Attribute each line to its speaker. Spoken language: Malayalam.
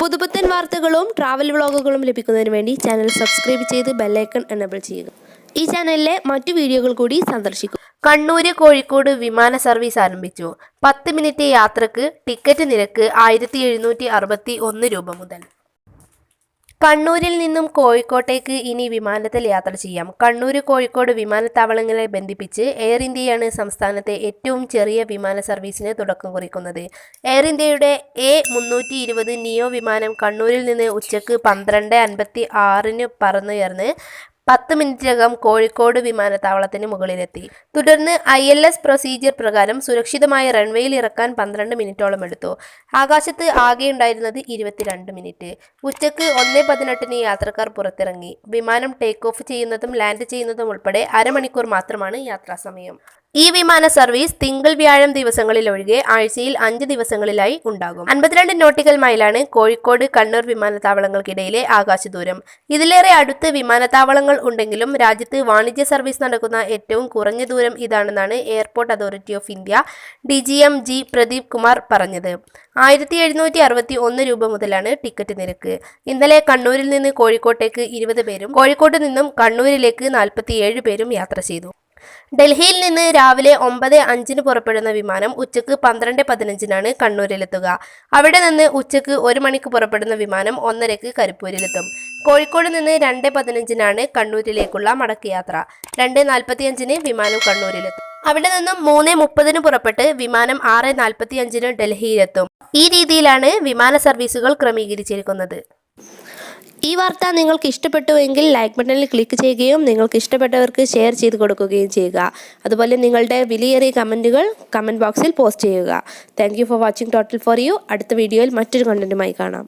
Speaker 1: പുതുപുത്തൻ വാർത്തകളും ട്രാവൽ വ്ളോഗുകളും ലഭിക്കുന്നതിന് വേണ്ടി ചാനൽ സബ്സ്ക്രൈബ് ചെയ്ത് ബെല്ലൈക്കൺ എനേബിൾ ചെയ്യുക. ഈ ചാനലിലെ മറ്റു വീഡിയോകൾ കൂടി സന്ദർശിക്കുക. കണ്ണൂര് കോഴിക്കോട് വിമാന സർവീസ് ആരംഭിച്ചു. 10 മിനിറ്റ് യാത്രക്ക് ടിക്കറ്റ് നിരക്ക് 1761 രൂപ മുതൽ. കണ്ണൂരിൽ നിന്നും കോഴിക്കോട്ടേക്ക് ഇനി വിമാനത്തിൽ യാത്ര ചെയ്യാം. കണ്ണൂര് കോഴിക്കോട് വിമാനത്താവളങ്ങളെ ബന്ധിപ്പിച്ച് എയർ ഇന്ത്യയാണ് സംസ്ഥാനത്തെ ഏറ്റവും ചെറിയ വിമാന സർവീസിന് തുടക്കം കുറിക്കുന്നത്. എയർ ഇന്ത്യയുടെ A320 നിയോ വിമാനം കണ്ണൂരിൽ നിന്ന് ഉച്ചക്ക് 12:56 പറന്നുയർന്ന് 10 മിനിറ്റിനകം കോഴിക്കോട് വിമാനത്താവളത്തിന് മുകളിലെത്തി. തുടർന്ന് ILS പ്രൊസീജിയർ പ്രകാരം സുരക്ഷിതമായ റൺവേയിൽ ഇറക്കാൻ 12 മിനിറ്റോളം എടുത്തു. ആകാശത്ത് ആകെയുണ്ടായിരുന്നത് 22 മിനിറ്റ്. ഉച്ചക്ക് 1:18 യാത്രക്കാർ പുറത്തിറങ്ങി. വിമാനം ടേക്ക് ഓഫ് ചെയ്യുന്നതും ലാൻഡ് ചെയ്യുന്നതും ഉൾപ്പെടെ അരമണിക്കൂർ മാത്രമാണ് യാത്രാസമയം. ഈ വിമാന സർവീസ് തിങ്കൾ വ്യാഴം ദിവസങ്ങളിൽ ഒഴികെ ആഴ്ചയിൽ 5 ദിവസങ്ങളിലായി ഉണ്ടാകും. 52 നോട്ടിക്കൽ മൈലാണ് കോഴിക്കോട് കണ്ണൂർ വിമാനത്താവളങ്ങൾക്കിടയിലെ ആകാശദൂരം. ഇതിലേറെ അടുത്ത് വിമാനത്താവളങ്ങൾ ഉണ്ടെങ്കിലും രാജ്യത്ത് വാണിജ്യ സർവീസ് നടക്കുന്ന ഏറ്റവും കുറഞ്ഞ ദൂരം ഇതാണെന്നാണ് airport authority of India DGM G Pradeep Kumar പറഞ്ഞത്. 1761 രൂപ മുതലാണ് ടിക്കറ്റ് നിരക്ക്. ഇന്നലെ കണ്ണൂരിൽ നിന്ന് കോഴിക്കോട്ടേക്ക് 20 പേരും കോഴിക്കോട്ട് നിന്നും കണ്ണൂരിലേക്ക് 47 പേരും യാത്ര ചെയ്തു. ഡൽഹിയിൽ നിന്ന് രാവിലെ 9:05 പുറപ്പെടുന്ന വിമാനം ഉച്ചക്ക് 12:15 കണ്ണൂരിലെത്തുക. അവിടെ നിന്ന് ഉച്ചക്ക് 1 മണിക്ക് പുറപ്പെടുന്ന വിമാനം 1:30 കരിപ്പൂരിലെത്തും. കോഴിക്കോട് നിന്ന് 2:15 കണ്ണൂരിലേക്കുള്ള മടക്ക് യാത്ര. 2:45 വിമാനം കണ്ണൂരിലെത്തും. അവിടെ നിന്നും 3:30 പുറപ്പെട്ട് വിമാനം 6:45 ഡൽഹിയിലെത്തും. ഈ രീതിയിലാണ് വിമാന സർവീസുകൾ ക്രമീകരിച്ചിരിക്കുന്നത്. ഈ വാർത്ത നിങ്ങൾക്ക് ഇഷ്ടപ്പെട്ടുവെങ്കിൽ ലൈക്ക് ബട്ടണിൽ ക്ലിക്ക് ചെയ്യുകയും നിങ്ങൾക്ക് ഇഷ്ടപ്പെട്ടവർക്ക് ഷെയർ ചെയ്ത് കൊടുക്കുകയും ചെയ്യുക. അതുപോലെ നിങ്ങളുടെ വിലയേറിയ കമൻറ്റുകൾ കമൻറ്റ് ബോക്സിൽ പോസ്റ്റ് ചെയ്യുക. Thank you for watching total for you. അടുത്ത വീഡിയോയിൽ മറ്റൊരു കണ്ടന്റുമായി കാണാം.